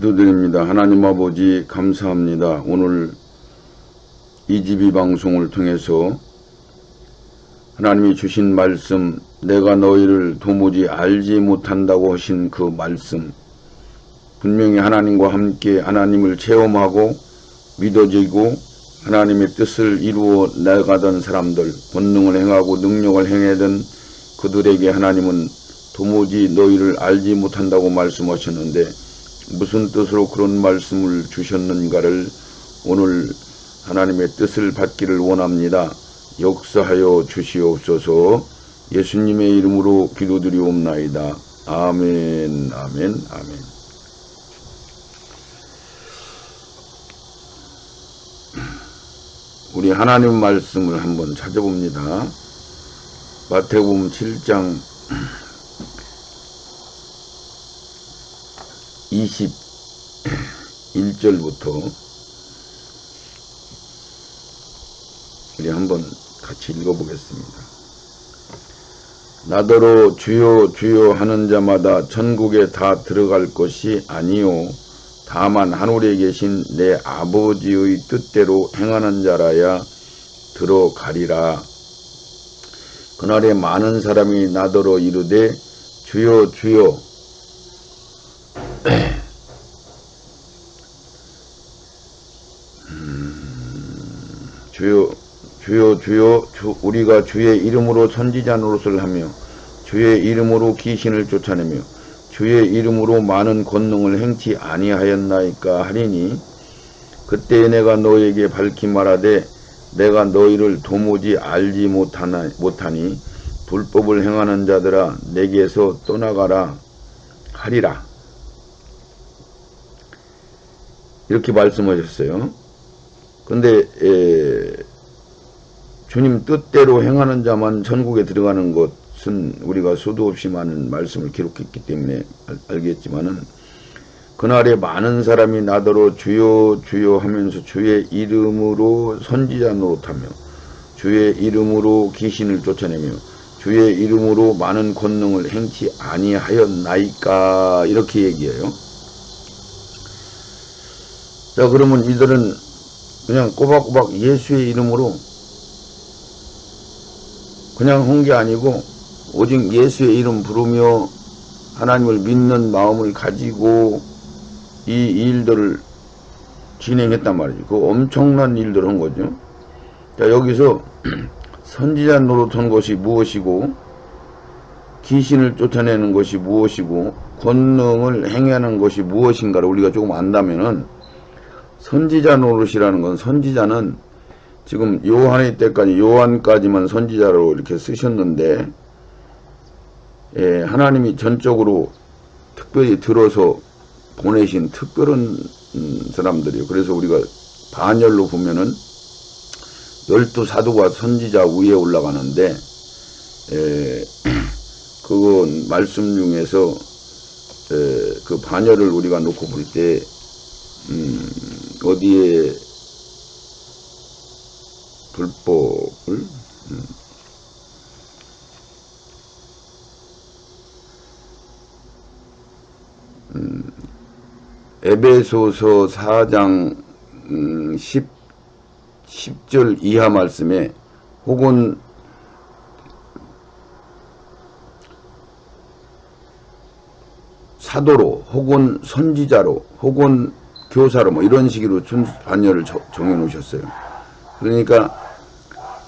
기도드립니다. 하나님 아버지 감사합니다. 오늘 이집이 방송을 통해서 하나님이 주신 말씀, 내가 너희를 도무지 알지 못한다고 하신 그 말씀, 분명히 하나님과 함께 하나님을 체험하고 믿어지고 하나님의 뜻을 이루어 나가던 사람들, 본능을 행하고 능력을 행하던 그들에게 하나님은 도무지 너희를 알지 못한다고 말씀하셨는데, 무슨 뜻으로 그런 말씀을 주셨는가를 오늘 하나님의 뜻을 받기를 원합니다. 역사하여 주시옵소서. 예수님의 이름으로 기도드리옵나이다. 아멘, 아멘, 아멘. 우리 하나님 말씀을 한번 찾아봅니다. 마태복음 7장 21절부터 우리 한번 같이 읽어보겠습니다. 나더러 주여 주여 하는 자마다 천국에 다 들어갈 것이 아니요 다만 하늘에 계신 내 아버지의 뜻대로 행하는 자라야 들어가리라. 그날에 많은 사람이 나더러 이르되 주여 주여 주여 우리가 주의 이름으로 선지자 노릇을 하며 주의 이름으로 귀신을 쫓아내며 주의 이름으로 많은 권능을 행치 아니하였나이까 하리니 그때에 내가 너에게 밝히 말하되 내가 너희를 도무지 알지 못하니 불법을 행하는 자들아 내게서 떠나가라 하리라. 이렇게 말씀하셨어요. 근데 주님 뜻대로 행하는 자만 천국에 들어가는 것은 우리가 수도 없이 많은 말씀을 기록했기 때문에 알겠지만은 그날에 많은 사람이 나더러 주여 주여 하면서 주의 이름으로 선지자 노릇하며 주의 이름으로 귀신을 쫓아내며 주의 이름으로 많은 권능을 행치 아니하였나이까 이렇게 얘기해요. 자, 그러면 이들은 그냥 꼬박꼬박 예수의 이름으로 그냥 한 게 아니고 오직 예수의 이름 부르며 하나님을 믿는 마음을 가지고 이 일들을 진행했단 말이죠. 그 엄청난 일들을 한 거죠. 자, 여기서 선지자 노릇한 것이 무엇이고 귀신을 쫓아내는 것이 무엇이고 권능을 행하는 것이 무엇인가를 우리가 조금 안다면은, 선지자 노릇이라는 건, 선지자는 지금 요한의 때까지 요한까지만 선지자로 이렇게 쓰셨는데 하나님이 전적으로 특별히 들어서 보내신 특별한 사람들이에요. 그래서 우리가 반열로 보면은 12사도가 선지자 위에 올라가는데 그건 말씀 중에서 그 반열을 우리가 놓고 볼 때 어디에 불법을 에베소서 4장 10절 이하 말씀에 혹은 사도로 혹은 선지자로 혹은 교사로 뭐 이런 식으로 반열을 정해 놓으셨어요. 그러니까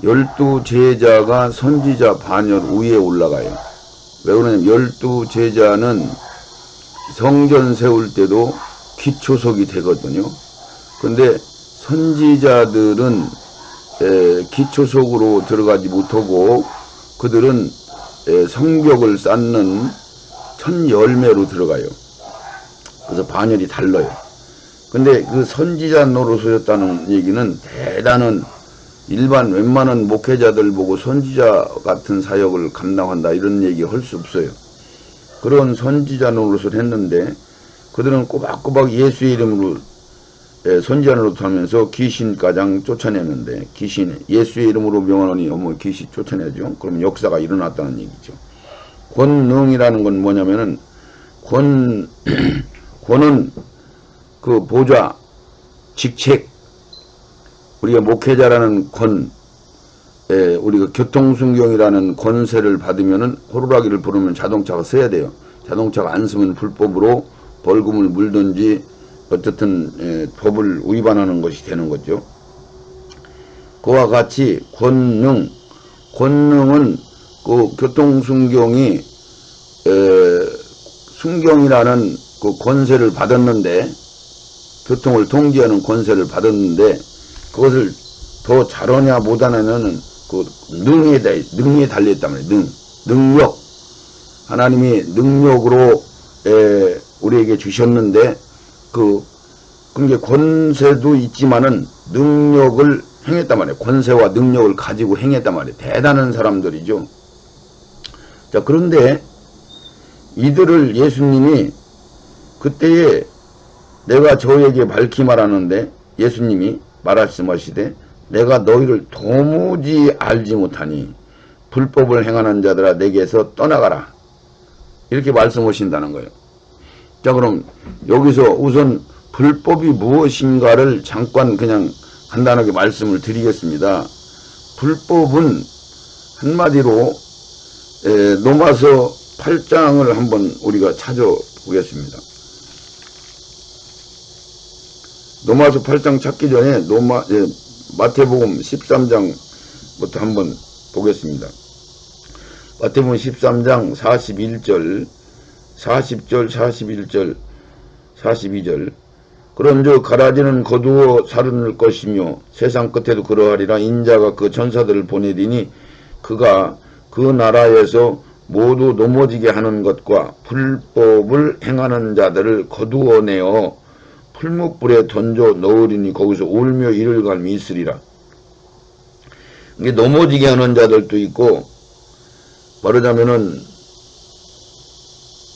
12제자가 선지자 반열 위에 올라가요. 왜 그러냐면 12제자는 성전 세울 때도 기초석이 되거든요. 근데 선지자들은 기초석으로 들어가지 못하고 그들은 성벽을 쌓는 첫 열매로 들어가요. 그래서 반열이 달라요. 근데 그 선지자 노릇을 얘기는 대단한 일반 웬만한 목회자들 보고 선지자 같은 사역을 감당한다 이런 얘기 할 수 없어요. 그런 선지자 노릇을 했는데 그들은 꼬박꼬박 예수의 이름으로 선지자 노릇하면서 귀신 가장 쫓아내는데, 귀신 예수의 이름으로 명하노니 어머 귀신 쫓아내죠. 그럼 역사가 일어났다는 얘기죠. 권능이라는 건 뭐냐면은 권은 그 보좌, 직책, 우리가 목회자라는 우리가 교통순경이라는 권세를 받으면은 호루라기를 부르면 자동차가 서야 돼요. 자동차가 안 서면 불법으로 벌금을 물든지 어쨌든 법을 위반하는 것이 되는 거죠. 그와 같이 권능은 그 교통순경이 순경이라는 그 권세를 받았는데, 교통을 통제하는 권세를 받았는데, 그것을 더 잘하냐 못하냐는 그 능에 달려있단 말이에요. 능력. 하나님이 능력으로 우리에게 주셨는데, 그게 권세도 있지만은 능력을 행했단 말이에요. 권세와 능력을 가지고 행했단 말이에요. 대단한 사람들이죠. 자, 그런데 이들을 예수님이 그때에 내가 저에게 밝히 말하는데, 예수님이 말씀하시되 내가 너희를 도무지 알지 못하니 불법을 행하는 자들아 내게서 떠나가라, 이렇게 말씀하신다는 거예요. 자, 그럼 여기서 우선 불법이 무엇인가를 잠깐 그냥 간단하게 말씀을 드리겠습니다. 불법은 한마디로 로마서 8장을 한번 우리가 찾아보겠습니다. 로마서 8장 찾기 전에 마태복음 13장부터 한번 보겠습니다. 마태복음 13장 41절, 40절, 41절, 42절. 그런즉 가라지는 거두어 살을 것이며 세상 끝에도 그러하리라. 인자가 그 천사들을 보내리니 그가 그 나라에서 모두 넘어지게 하는 것과 불법을 행하는 자들을 거두어내어 풀무불에 던져 넣으리니 거기서 울며 이를 갈미 있으리라. 이게 넘어지게 하는 자들도 있고, 말하자면은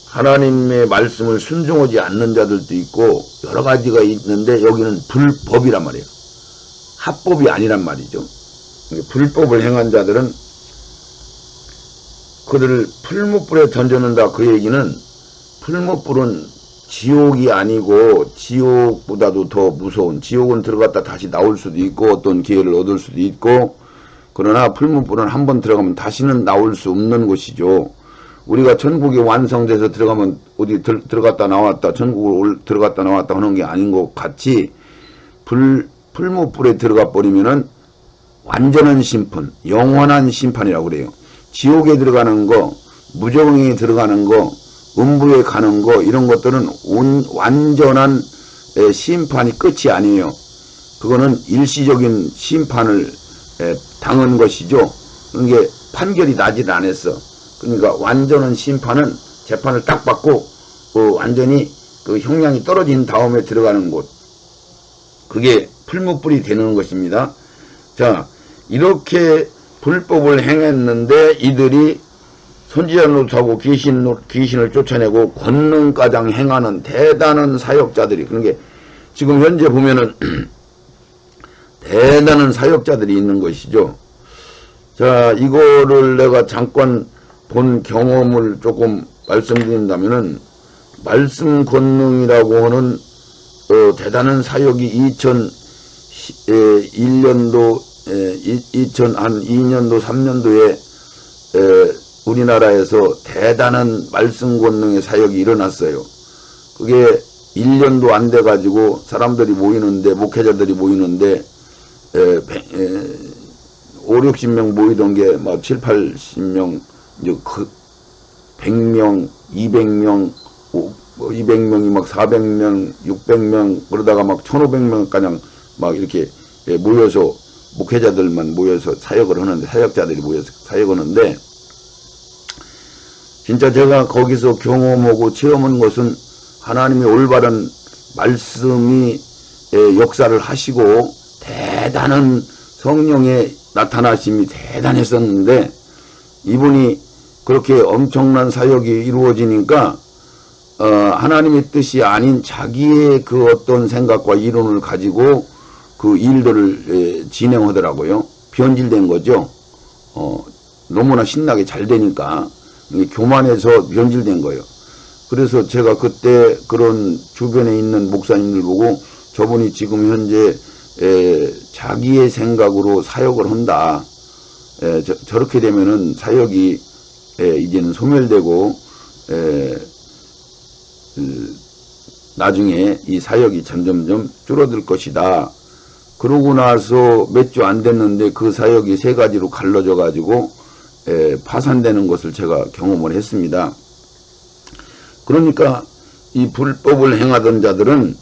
하나님의 말씀을 순종하지 않는 자들도 있고 여러 가지가 있는데, 여기는 불법이란 말이에요. 합법이 아니란 말이죠. 불법을 행한 자들은 그들을 풀무불에 던져놓는다. 그 얘기는 풀무불은 지옥이 아니고 지옥보다도 더 무서운, 지옥은 들어갔다 다시 나올 수도 있고 어떤 기회를 얻을 수도 있고, 그러나 풀무불은 한번 들어가면 다시는 나올 수 없는 곳이죠. 우리가 천국이 완성돼서 들어가면 어디 들어갔다 나왔다, 천국을 들어갔다 나왔다 하는 게 아닌 것 같이 풀무불에 들어가 버리면은 완전한 심판, 영원한 심판이라고 그래요. 지옥에 들어가는 거, 무저항에 들어가는 거, 음부에 가는 거, 이런 것들은 완전한 심판이 끝이 아니에요. 그거는 일시적인 심판을 당한 것이죠. 그게 판결이 나질 않았어. 그러니까 완전한 심판은 재판을 딱 받고 완전히 그 형량이 떨어진 다음에 들어가는 곳, 그게 풀무불이 되는 것입니다. 자, 이렇게 불법을 행했는데 이들이 선지자 노릇하고 귀신을 쫓아내고 권능가장 행하는 대단한 사역자들이, 그러니까 지금 현재 보면은 대단한 사역자들이 있는 것이죠. 자, 이거를 내가 잠깐 본 경험을 조금 말씀드린다면은, 말씀 권능이라고 하는 대단한 사역이 2001년도 2002년도 3년도에 우리나라에서 대단한 말씀 권능의 사역이 일어났어요. 그게 1년도 안 돼 가지고 사람들이 모이는데, 목회자들이 모이는데 5, 60명 모이던 게 막 7, 80명, 이제 100명, 200명, 200명이 막 400명, 600명, 그러다가 막 1500명가량 막 이렇게 모여서, 목회자들만 모여서 사역을 하는데, 사역자들이 모여서 사역하는데, 진짜 제가 거기서 경험하고 체험한 것은 하나님의 올바른 말씀이 역사를 하시고 대단한 성령의 나타나심이 대단했었는데, 이분이 그렇게 엄청난 사역이 이루어지니까 하나님의 뜻이 아닌 자기의 그 어떤 생각과 이론을 가지고 그 일들을 진행하더라고요. 변질된 거죠. 너무나 신나게 잘 되니까 교만해서 변질된 거예요. 그래서 제가 그때 그런 주변에 있는 목사님들 보고 저분이 지금 현재 자기의 생각으로 사역을 한다. 저렇게 되면은 사역이 이제는 소멸되고 나중에 이 사역이 점점점 줄어들 것이다. 그러고 나서 몇 주 안 됐는데 그 사역이 세 가지로 갈라져 가지고 파산되는 것을 제가 경험을 했습니다. 그러니까 이 불법을 행하던 자들은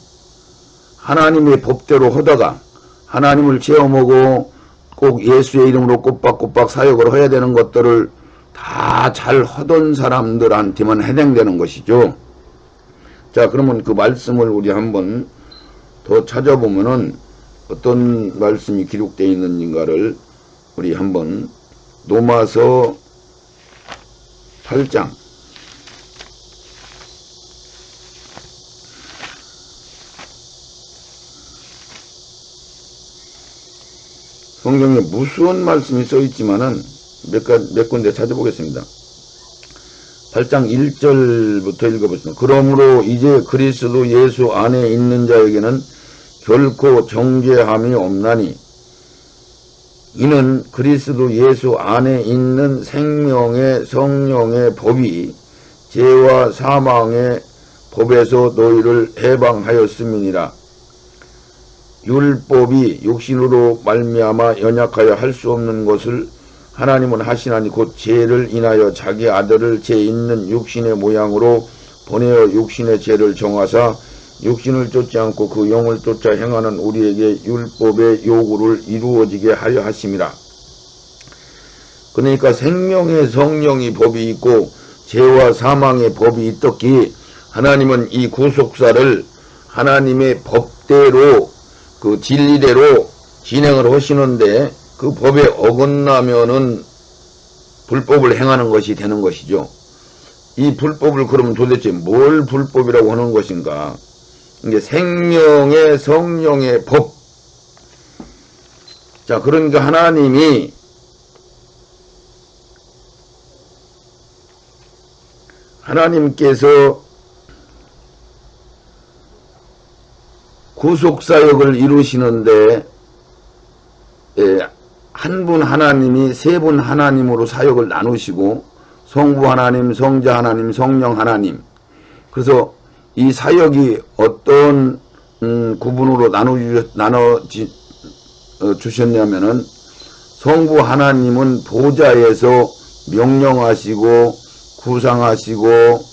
하나님의 법대로 하다가 하나님을 체험하고 꼭 예수의 이름으로 꼬박꼬박 사역을 해야 되는 것들을 다 잘 하던 사람들한테만 해당되는 것이죠. 자, 그러면 그 말씀을 우리 한번 더 찾아보면은 어떤 말씀이 기록되어 있는가를 우리 한번 로마서 8장 성경에 무수한 말씀이 써있지만은 몇 군데 찾아보겠습니다. 8장 1절부터 읽어보겠습니다. 그러므로 이제 그리스도 예수 안에 있는 자에게는 결코 정죄함이 없나니 이는 그리스도 예수 안에 있는 생명의 성령의 법이 죄와 사망의 법에서 너희를 해방하였음이니라. 율법이 육신으로 말미암아 연약하여 할 수 없는 것을 하나님은 하시나니 곧 죄를 인하여 자기 아들을 죄 있는 육신의 모양으로 보내어 육신의 죄를 정하사 육신을 쫓지 않고 그 영을 쫓아 행하는 우리에게 율법의 요구를 이루어지게 하려 하심이라. 그러니까 생명의 성령의 법이 있고 죄와 사망의 법이 있었기에 하나님은 이 구속사를 하나님의 법대로 그 진리대로 진행을 하시는데 그 법에 어긋나면은 불법을 행하는 것이 되는 것이죠. 이 불법을 그러면 도대체 뭘 불법이라고 하는 것인가? 이게 생명의 성령의 법. 자, 그러니까 하나님께서 구속사역을 이루시는데 한 분 하나님이 세 분 하나님으로 사역을 나누시고 성부 하나님, 성자 하나님, 성령 하나님. 그래서 이 사역이 어떤 구분으로 나눠 주셨냐면은 성부 하나님은 보좌에서 명령하시고 구상하시고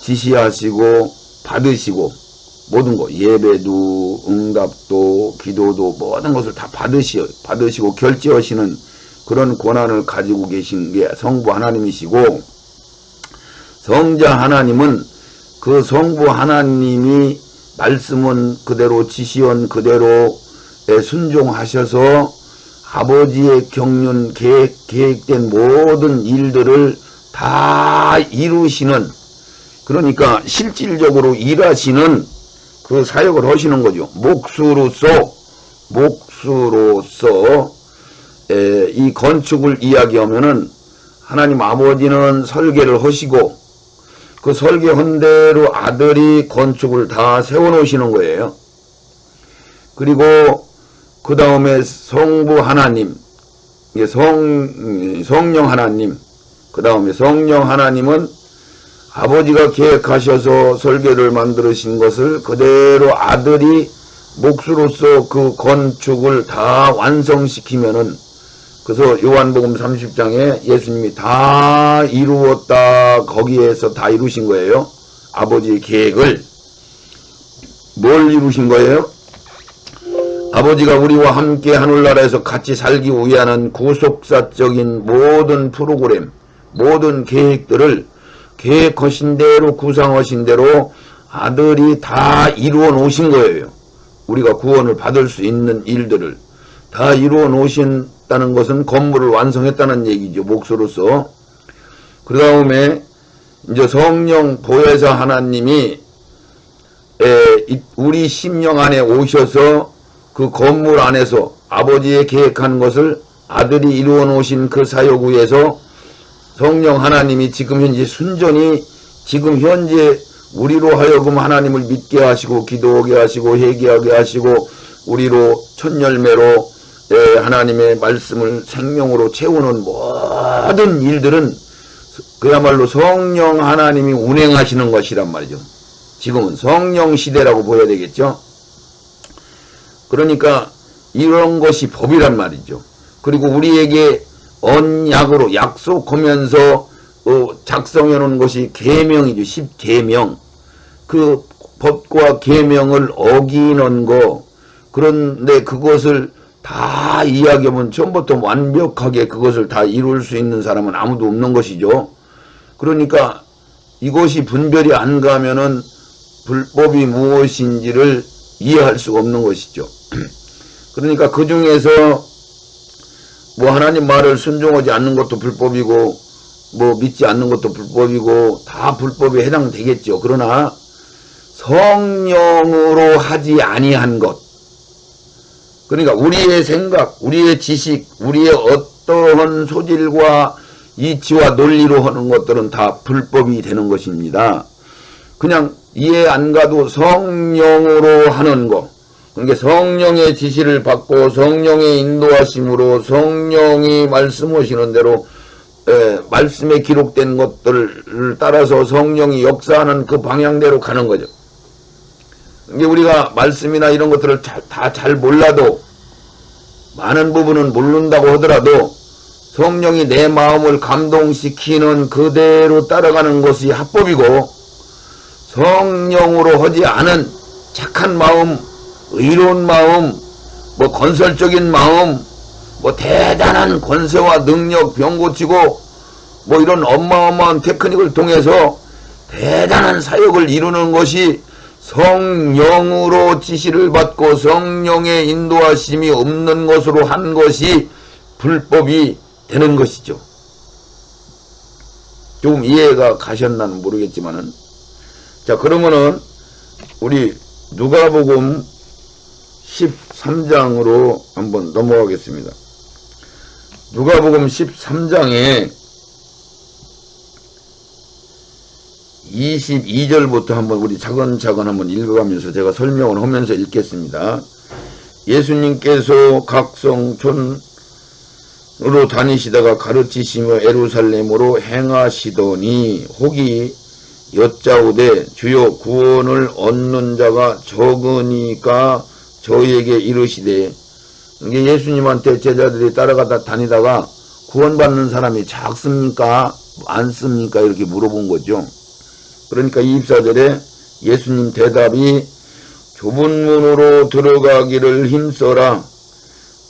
지시하시고 받으시고 모든 것, 예배도 응답도 기도도 모든 것을 다 받으시고 결제하시는 그런 권한을 가지고 계신 게 성부 하나님이시고, 성자 하나님은 그 성부 하나님이 말씀은 그대로 지시한 그대로 순종하셔서 아버지의 경륜 계획된 모든 일들을 다 이루시는, 그러니까 실질적으로 일하시는 그 사역을 하시는 거죠. 목수로서 이 건축을 이야기하면은 하나님 아버지는 설계를 하시고 그 설계한 대로 아들이 건축을 다 세워놓으시는 거예요. 그리고 그 다음에 성부 하나님, 성령 하나님, 그 다음에 성령 하나님은 아버지가 계획하셔서 설계를 만들으신 것을 그대로 아들이 몫으로서 그 건축을 다 완성시키면은, 그래서 요한복음 30장에 예수님이 다 이루었다, 거기에서 다 이루신 거예요. 아버지의 계획을. 뭘 이루신 거예요? 아버지가 우리와 함께 하늘나라에서 같이 살기 위한 구속사적인 모든 프로그램, 모든 계획들을 계획하신 대로 구상하신 대로 아들이 다 이루어 놓으신 거예요. 우리가 구원을 받을 수 있는 일들을 다 이루어 놓으신다는 것은 건물을 완성했다는 얘기죠. 몫으로서. 그 다음에 이제 성령 보혜사 하나님이 우리 심령 안에 오셔서 그 건물 안에서 아버지의 계획한 것을 아들이 이루어 놓으신 그 사역 위에서 성령 하나님이 지금 현재 순전히 지금 현재 우리로 하여금 하나님을 믿게 하시고 기도하게 하시고 회개하게 하시고 우리로 첫 열매로 하나님의 말씀을 생명으로 채우는 모든 일들은 그야말로 성령 하나님이 운행하시는 것이란 말이죠. 지금은 성령 시대라고 보여야 되겠죠. 그러니까 이런 것이 법이란 말이죠. 그리고 우리에게 언약으로 약속하면서 작성해 놓은 것이 계명이죠. 10계명. 그 법과 계명을 어기는 거. 그런데 그것을 다 이야기하면 처음부터 완벽하게 그것을 다 이룰 수 있는 사람은 아무도 없는 것이죠. 그러니까 이것이 분별이 안 가면은 불법이 무엇인지를 이해할 수가 없는 것이죠. 그러니까 그 중에서 뭐 하나님 말을 순종하지 않는 것도 불법이고 뭐 믿지 않는 것도 불법이고 다 불법에 해당되겠죠. 그러나 성령으로 하지 아니한 것, 그러니까 우리의 생각, 우리의 지식, 우리의 어떠한 소질과 이치와 논리로 하는 것들은 다 불법이 되는 것입니다. 그냥 이해 안 가도 성령으로 하는 것, 그러니까 성령의 지시를 받고 성령의 인도하심으로 성령이 말씀하시는 대로 말씀에 기록된 것들을 따라서 성령이 역사하는 그 방향대로 가는 거죠. 이게 우리가 말씀이나 이런 것들을 다 잘 몰라도 많은 부분은 모른다고 하더라도 성령이 내 마음을 감동시키는 그대로 따라가는 것이 합법이고 성령으로 하지 않은 착한 마음, 의로운 마음, 뭐 건설적인 마음, 뭐 대단한 권세와 능력, 병 고치고 뭐 이런 어마어마한 테크닉을 통해서 대단한 사역을 이루는 것이 성령으로 지시를 받고 성령의 인도하심이 없는 것으로 한 것이 불법이 되는 것이죠. 좀 이해가 가셨나는 모르겠지만은. 자, 그러면은 우리 누가복음 13장으로 한번 넘어가겠습니다. 누가복음 13장에 22절부터 한번 우리 차근차근 한번 읽어가면서 제가 설명을 하면서 읽겠습니다. 예수님께서 각 성촌으로 다니시다가 가르치시며 예루살렘으로 행하시더니 혹이 여짜오되 주여 구원을 얻는 자가 적으니까 저희에게 이르시되, 이게 예수님한테 제자들이 따라가다 다니다가 구원받는 사람이 작습니까 많습니까 이렇게 물어본 거죠. 그러니까 24절에 예수님 대답이 좁은 문으로 들어가기를 힘써라.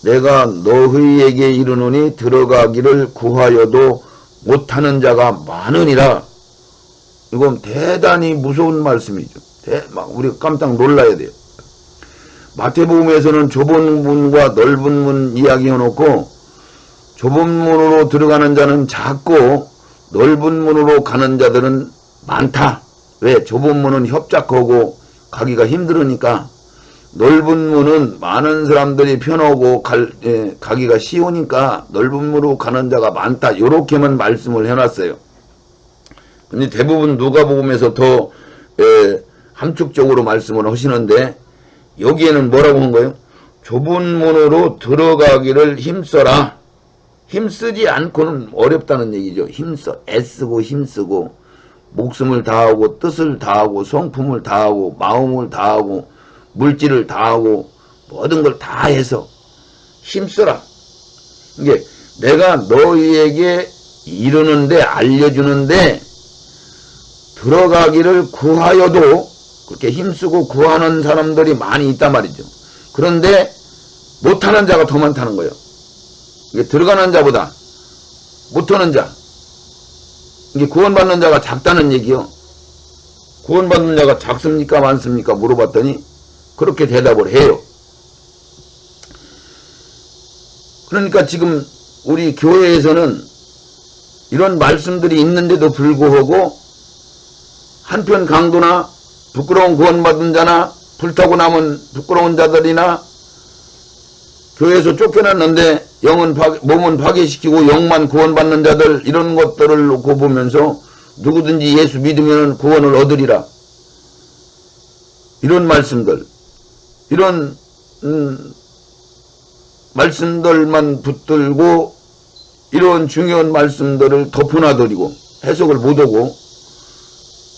내가 너희에게 이르노니 들어가기를 구하여도 못하는 자가 많으니라. 이건 대단히 무서운 말씀이죠. 막 우리가 깜짝 놀라야 돼요. 마태복음에서는 좁은 문과 넓은 문 이야기해놓고 좁은 문으로 들어가는 자는 작고 넓은 문으로 가는 자들은 많다. 왜? 좁은 문은 협착하고 가기가 힘들으니까, 넓은 문은 많은 사람들이 편하고 가기가 쉬우니까 넓은 문으로 가는 자가 많다. 요렇게만 말씀을 해놨어요. 근데 대부분 누가복음에서 더 함축적으로 말씀을 하시는데 여기에는 뭐라고 한 거예요? 좁은 문으로 들어가기를 힘써라. 힘쓰지 않고는 어렵다는 얘기죠. 애쓰고 힘쓰고 목숨을 다하고 뜻을 다하고 성품을 다하고 마음을 다하고 물질을 다하고 모든 걸 다해서 힘써라. 이게 내가 너희에게 이르는데 알려주는데 들어가기를 구하여도 그렇게 힘쓰고 구하는 사람들이 많이 있단 말이죠. 그런데 못하는 자가 더 많다는 거예요. 이게 들어가는 자보다 못하는 자, 이게 구원받는 자가 작다는 얘기요. 구원받는 자가 작습니까 많습니까 물어봤더니 그렇게 대답을 해요. 그러니까 지금 우리 교회에서는 이런 말씀들이 있는데도 불구하고 한편 강도나 부끄러운 구원받은 자나 불타고 남은 부끄러운 자들이나 교회에서 쫓겨났는데 몸은 파괴시키고 영만 구원받는 자들, 이런 것들을 놓고 보면서 누구든지 예수 믿으면 구원을 얻으리라. 이런 말씀들, 이런 말씀들만 붙들고 이런 중요한 말씀들을 덮어놔버리고 해석을 못하고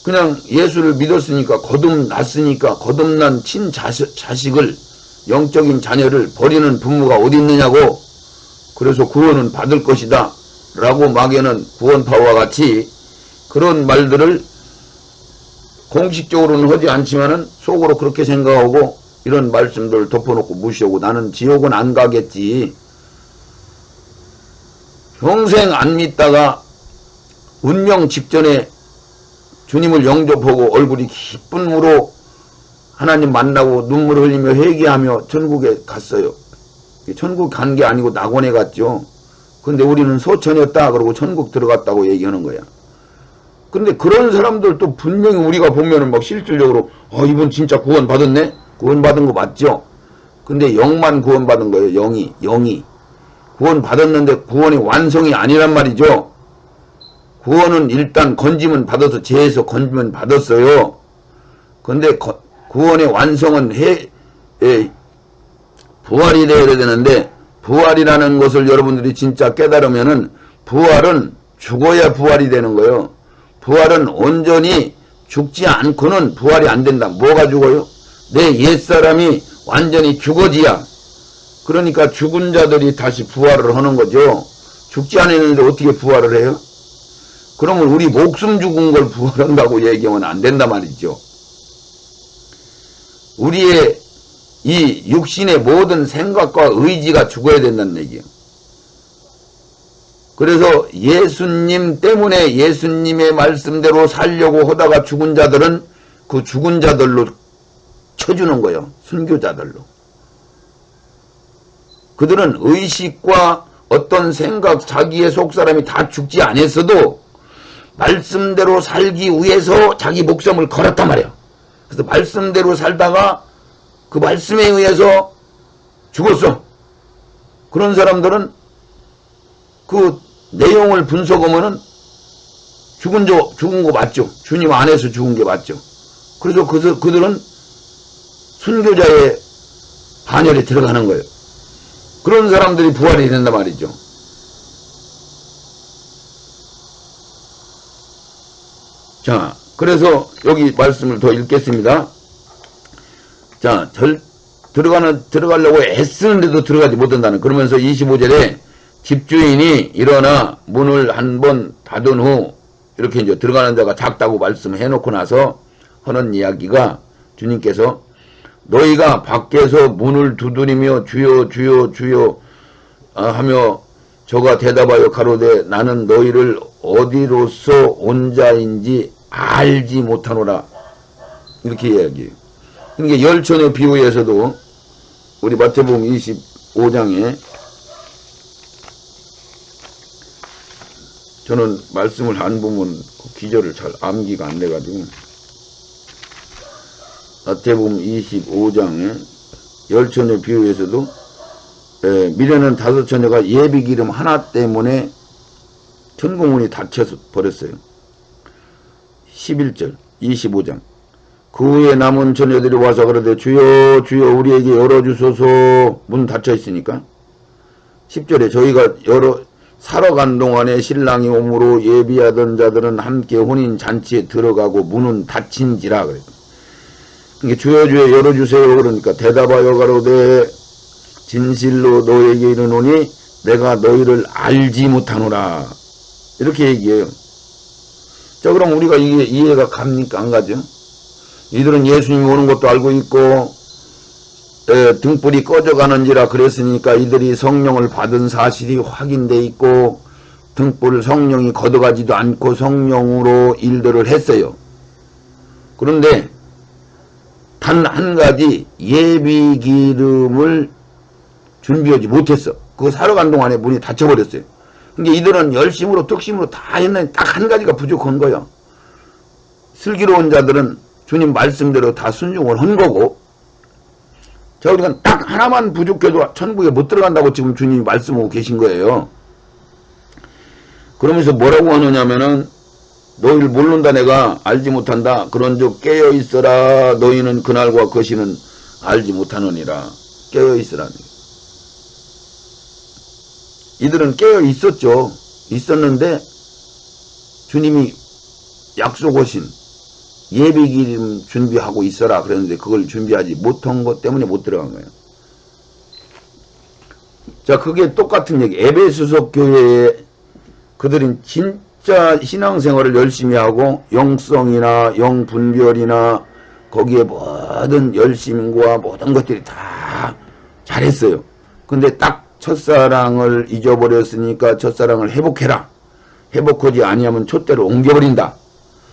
그냥 예수를 믿었으니까 거듭났으니까 거듭난 친자식을 영적인 자녀를 버리는 부모가 어디 있느냐고, 그래서 구원은 받을 것이다 라고 막연한 구원파와 같이 그런 말들을 공식적으로는 하지 않지만은 속으로 그렇게 생각하고 이런 말씀들을 덮어놓고 무시하고 나는 지옥은 안 가겠지, 평생 안 믿다가 운명 직전에 주님을 영접하고 얼굴이 기쁨으로 하나님 만나고 눈물 흘리며 회개하며 천국에 갔어요. 천국 간 게 아니고 낙원에 갔죠. 근데 우리는 소천이었다 그러고 천국 들어갔다고 얘기하는 거야. 근데 그런 사람들도 분명히 우리가 보면은 막 실질적으로 이분 진짜 구원 받았네? 구원 받은 거 맞죠? 근데 영만 구원 받은 거예요. 영이 구원 받았는데 구원이 완성이 아니란 말이죠. 구원은 일단 건짐은 받아서 죄에서 건짐은 받았어요. 근데 구원의 완성은 부활이 되어야 되는데, 부활이라는 것을 여러분들이 진짜 깨달으면은 부활은 죽어야 부활이 되는 거예요. 부활은 온전히 죽지 않고는 부활이 안 된다. 뭐가 죽어요? 내 옛사람이 완전히 죽어지야. 그러니까 죽은 자들이 다시 부활을 하는 거죠. 죽지 않았는데 어떻게 부활을 해요? 그러면 우리 목숨 죽은 걸 부활한다고 얘기하면 안 된단 말이죠. 우리의 이 육신의 모든 생각과 의지가 죽어야 된다는 얘기예요. 그래서 예수님 때문에 예수님의 말씀대로 살려고 하다가 죽은 자들은 그 죽은 자들로 쳐주는 거예요. 순교자들로. 그들은 의식과 어떤 생각, 자기의 속사람이 다 죽지 않았어도 말씀대로 살기 위해서 자기 목숨을 걸었단 말이에요. 그래서 말씀대로 살다가 그 말씀에 의해서 죽었어. 그런 사람들은 그 내용을 분석하면은 죽은 거 맞죠. 주님 안에서 죽은 게 맞죠. 그래서 그들은 순교자의 반열에 들어가는 거예요. 그런 사람들이 부활이 된단 말이죠. 자, 그래서 여기 말씀을 더 읽겠습니다. 자, 들어가려고 애쓰는데도 들어가지 못한다는. 그러면서 25절에 집주인이 일어나 문을 한번 닫은 후 이렇게 이제 들어가는 자가 작다고 말씀해 놓고 나서 하는 이야기가, 주님께서 너희가 밖에서 문을 두드리며 주여 주여 주여 하며 저가 대답하여 가로되 나는 너희를 어디로서 온 자인지 알지 못하노라, 이렇게 이야기해요. 그러니까 열처녀 비유에서도 우리 마태복음 25장에 저는 말씀을 안 보면 그 기절을 잘 암기가 안 돼가지고, 마태복음 25장에 열처녀 비유에서도 미련한 5처녀가 예비기름 하나 때문에 천국문이 닫혀서 버렸어요. 11절 25장 그 후에 남은 처녀들이 와서 그러되 주여 주여 우리에게 열어주소서. 문 닫혀 있으니까. 10절에 저희가 사러 간 동안에 신랑이 오므로 예비하던 자들은 함께 혼인잔치에 들어가고 문은 닫힌지라 그래요. 그러니까 주여 주여 열어주세요. 그러니까 대답하여 가로되 진실로 너에게 이르노니 내가 너희를 알지 못하노라, 이렇게 얘기해요. 자, 그럼 우리가 이게 이해가 갑니까? 안 가죠? 이들은 예수님이 오는 것도 알고 있고 등불이 꺼져가는지라 그랬으니까 이들이 성령을 받은 사실이 확인돼 있고 등불을 성령이 걷어가지도 않고 성령으로 일들을 했어요. 그런데 단 한 가지 예비 기름을 준비하지 못했어. 그거 사러 간 동안에 문이 닫혀버렸어요. 그러니까 이들은 열심으로 특심으로 다 했는데 딱 한 가지가 부족한 거예요. 슬기로운 자들은 주님 말씀대로 다 순종을 한 거고, 자, 우리가 딱 하나만 부족해도 천국에 못 들어간다고 지금 주님이 말씀하고 계신 거예요. 그러면서 뭐라고 하느냐면은 너희를 모른다 내가 알지 못한다. 그런즉 깨어 있어라. 너희는 그날과 그 시는 알지 못하느니라. 깨어 있으라. 이들은 깨어 있었죠. 있었는데 주님이 약속하신 예배기름 준비하고 있어라 그랬는데 그걸 준비하지 못한 것 때문에 못 들어간 거예요. 자, 그게 똑같은 얘기. 에베소서 교회에 그들은 진짜 신앙생활을 열심히 하고 영성이나 영분별이나 거기에 모든 열심과 모든 것들이 다 잘했어요. 근데 딱 첫사랑을 잊어버렸으니까 첫사랑을 회복해라. 회복하지 아니하면 촛대로 옮겨버린다.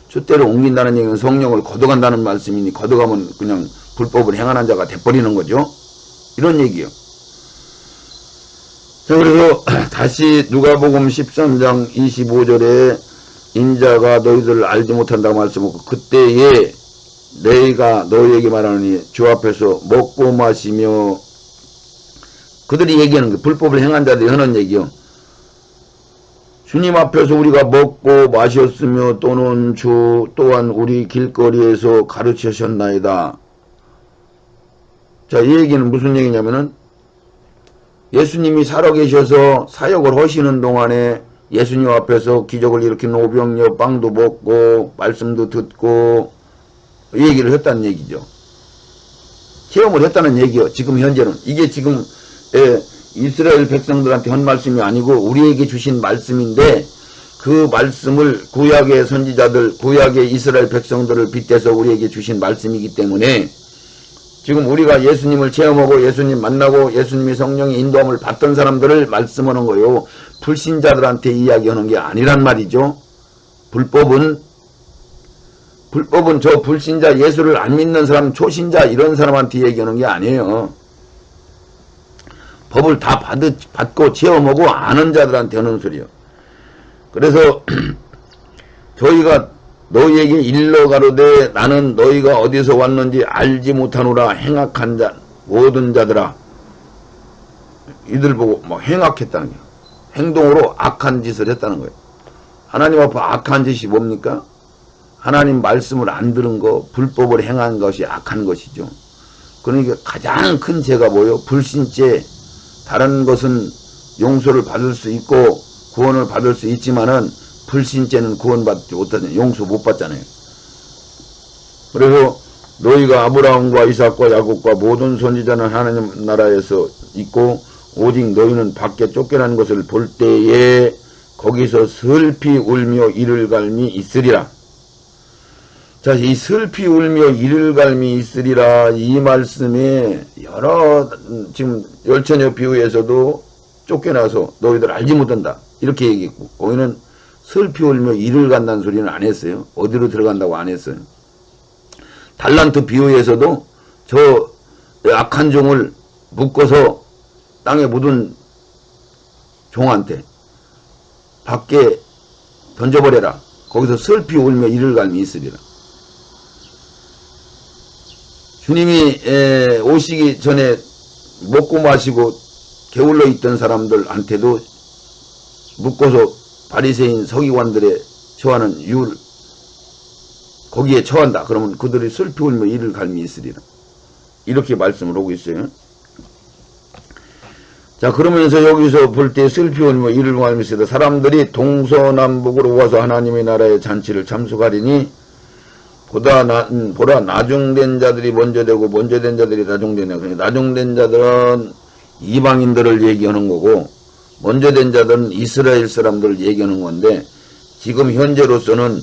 촛대로 옮긴다는 얘기는 성령을 걷어간다는 말씀이니 걷어가면 그냥 불법을 행하는 자가 돼버리는 거죠. 이런 얘기요. 자, 그래서 다시 누가복음 13장 25절에 인자가 너희들을 알지 못한다고 말씀하고 그때에 내가 너희에게 말하노니 주 앞에서 먹고 마시며 그들이 얘기하는 게 불법을 행한 자들이 하는 얘기요. 주님 앞에서 우리가 먹고 마셨으며 또는 주 또한 우리 길거리에서 가르치셨나이다. 자, 이 얘기는 무슨 얘기냐면은 예수님이 살아계셔서 사역을 하시는 동안에 예수님 앞에서 기적을 일으킨 오병이어 빵도 먹고 말씀도 듣고 이 얘기를 했다는 얘기죠. 체험을 했다는 얘기요. 지금 현재는. 이게 지금 이스라엘 백성들한테 한 말씀이 아니고 우리에게 주신 말씀인데 그 말씀을 구약의 선지자들, 구약의 이스라엘 백성들을 빗대서 우리에게 주신 말씀이기 때문에 지금 우리가 예수님을 체험하고 예수님 만나고 예수님이 성령의 인도함을 받던 사람들을 말씀하는 거요. 불신자들한테 이야기하는 게 아니란 말이죠. 불법은 저 불신자 예수를 안 믿는 사람 초신자 이런 사람한테 얘기하는 게 아니에요. 법을 다 받고 체험하고 아는 자들한테 하는 소리요. 그래서 저희가 너희에게 일러 가로되 나는 너희가 어디서 왔는지 알지 못하노라. 행악한 자 모든 자들아. 이들 보고 막 행악했다는 거예요. 행동으로 악한 짓을 했다는 거예요. 하나님 앞에 악한 짓이 뭡니까? 하나님 말씀을 안 들은 거, 불법을 행한 것이 악한 것이죠. 그러니까 가장 큰 죄가 뭐예요? 불신죄. 다른 것은 용서를 받을 수 있고 구원을 받을 수 있지만은 불신죄는 구원받지 못하잖아요. 용서 못 받잖아요. 그래서 너희가 아브라함과 이삭과 야곱과 모든 선지자는 하나님 나라에서 있고 오직 너희는 밖에 쫓겨난 것을 볼 때에 거기서 슬피 울며 이를 갈미 있으리라. 자, 이 슬피 울며 이를 갈미 있으리라 이 말씀에 여러 지금 열처녀 비유에서도 쫓겨나서 너희들 알지 못한다 이렇게 얘기했고 거기는 슬피 울며 이를 간다는 소리는 안 했어요. 어디로 들어간다고 안 했어요. 달란트 비유에서도 저 악한 종을 묶어서 땅에 묻은 종한테 밖에 던져버려라. 거기서 슬피 울며 이를 갈미 있으리라. 주님이 오시기 전에 먹고 마시고 게을러 있던 사람들한테도 묶어서 바리새인 서기관들의 처하는 율 거기에 처한다. 그러면 그들이 슬피 울며 이를 갈미 있으리라. 이렇게 말씀을 하고 있어요. 자, 그러면서 여기서 볼 때 슬피 울며 이를 갈미 있으리라. 사람들이 동서남북으로 와서 하나님의 나라의 잔치를 참석하리니 보라 나중된 자들이 먼저 되고 먼저 된 자들이 나중되냐. 나중된 자들은 이방인들을 얘기하는 거고 먼저 된 자들은 이스라엘 사람들을 얘기하는 건데 지금 현재로서는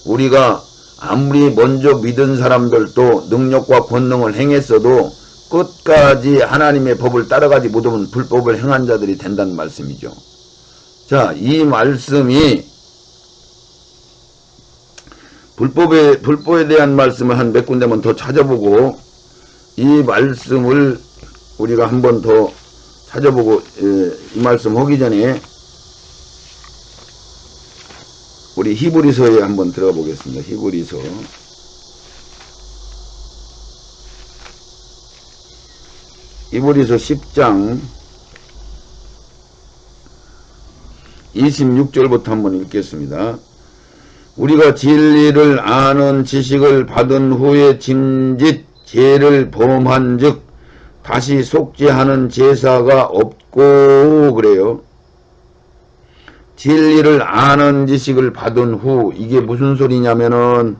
우리가 아무리 먼저 믿은 사람들도 능력과 권능을 행했어도 끝까지 하나님의 법을 따라가지 못하면 불법을 행한 자들이 된다는 말씀이죠. 자, 이 말씀이 불법에 대한 말씀을 한 몇 군데만 더 찾아보고 이 말씀을 우리가 한 번 더 찾아보고 이 말씀 하기 전에 우리 히브리서에 한번 들어가 보겠습니다. 히브리서 10장 26절부터 한번 읽겠습니다. 우리가 진리를 아는 지식을 받은 후에 짐짓 죄를 범한 즉 다시 속죄하는 제사가 없고 그래요. 진리를 아는 지식을 받은 후 이게 무슨 소리냐면은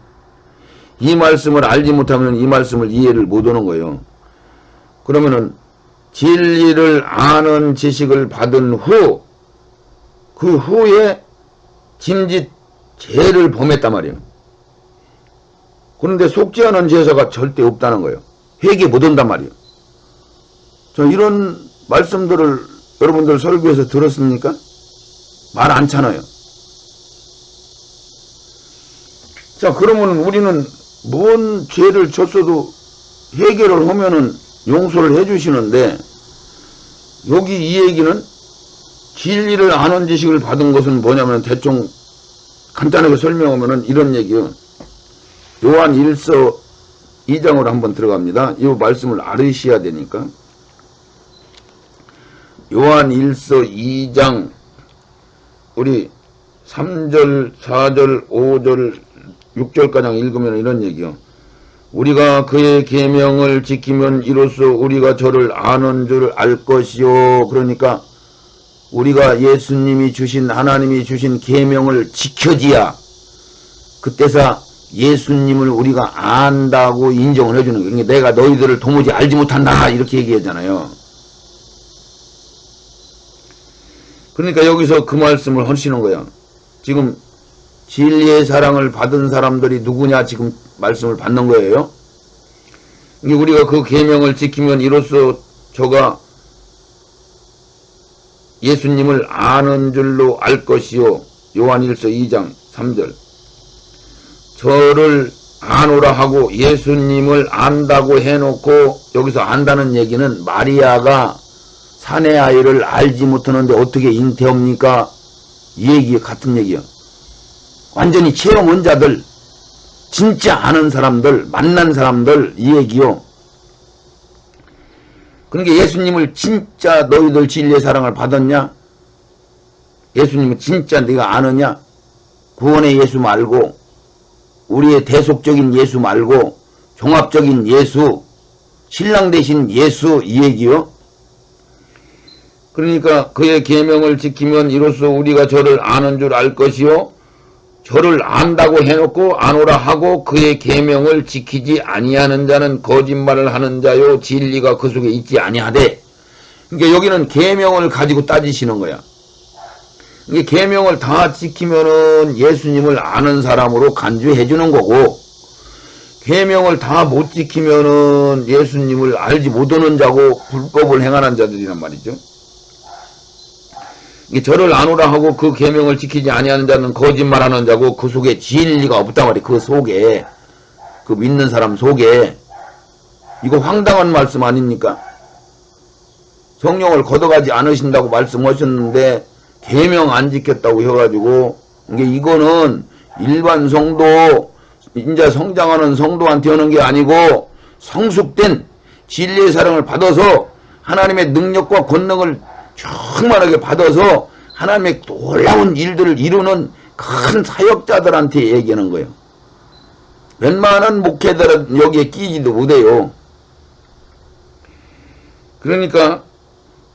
이 말씀을 알지 못하면 이 말씀을 이해를 못하는 거예요. 그러면은 진리를 아는 지식을 받은 후 그 후에 짐짓 죄를 범했단 말이에요. 그런데 속죄하는 제사가 절대 없다는 거예요. 회개 못한단 말이에요. 저 이런 말씀들을 여러분들 설교에서 들었습니까? 말 않잖아요. 자, 그러면 우리는 뭔 죄를 졌어도 회개를 하면은 용서를 해주시는데, 여기 이 얘기는 진리를 아는 지식을 받은 것은 뭐냐면 대충 간단하게 설명하면은 이런 얘기요. 요한 1서 2장으로 한번 들어갑니다. 이 말씀을 알으셔야 되니까. 요한 1서 2장 우리 3절, 4절, 5절, 6절가량 읽으면 이런 얘기요. 우리가 그의 계명을 지키면 이로써 우리가 저를 아는 줄 알 것이요. 그러니까 우리가 예수님이 주신 하나님이 주신 계명을 지켜지야 그때서 예수님을 우리가 안다고 인정을 해주는 거예요. 그러니까 내가 너희들을 도무지 알지 못한다 이렇게 얘기하잖아요. 그러니까 여기서 그 말씀을 하시는 거야. 지금 진리의 사랑을 받은 사람들이 누구냐 지금 말씀을 받는 거예요. 우리가 그 계명을 지키면 이로써 저가 예수님을 아는 줄로 알 것이요. 요한 1서 2장 3절. 저를 아노라 하고 예수님을 안다고 해놓고 여기서 안다는 얘기는 마리아가 사내 아이를 알지 못하는데 어떻게 잉태합니까? 이 얘기 같은 얘기야. 완전히 체험한 자들, 진짜 아는 사람들, 만난 사람들 이 얘기요. 그러니까 예수님을 진짜 너희들 진리의 사랑을 받았냐? 예수님을 진짜 네가 아느냐? 구원의 예수 말고 우리의 대속적인 예수 말고 종합적인 예수, 신랑 대신 예수 이 얘기요. 그러니까 그의 계명을 지키면 이로써 우리가 저를 아는 줄 알 것이요. 저를 안다고 해놓고 아노라 하고 그의 계명을 지키지 아니하는 자는 거짓말을 하는 자요 진리가 그 속에 있지 아니하되. 그러니까 여기는 계명을 가지고 따지시는 거야. 이게 계명을 다 지키면은 예수님을 아는 사람으로 간주해 주는 거고, 계명을 다 못 지키면은 예수님을 알지 못하는 자고 불법을 행하는 자들이란 말이죠. 저를 아노라 하고 그 계명을 지키지 아니하는 자는 거짓말하는 자고 그 속에 진리가 없단 말이에요. 그 속에, 그 믿는 사람 속에. 이거 황당한 말씀 아닙니까? 성령을 걷어가지 않으신다고 말씀하셨는데 계명 안 지켰다고 해가지고 이거는 일반 성도, 이제 성장하는 성도한테 하는 게 아니고 성숙된 진리의 사랑을 받아서 하나님의 능력과 권능을 충만하게 받아서 하나님의 놀라운 일들을 이루는 큰 사역자들한테 얘기하는 거예요. 웬만한 목회들은 여기에 끼지도 못해요. 그러니까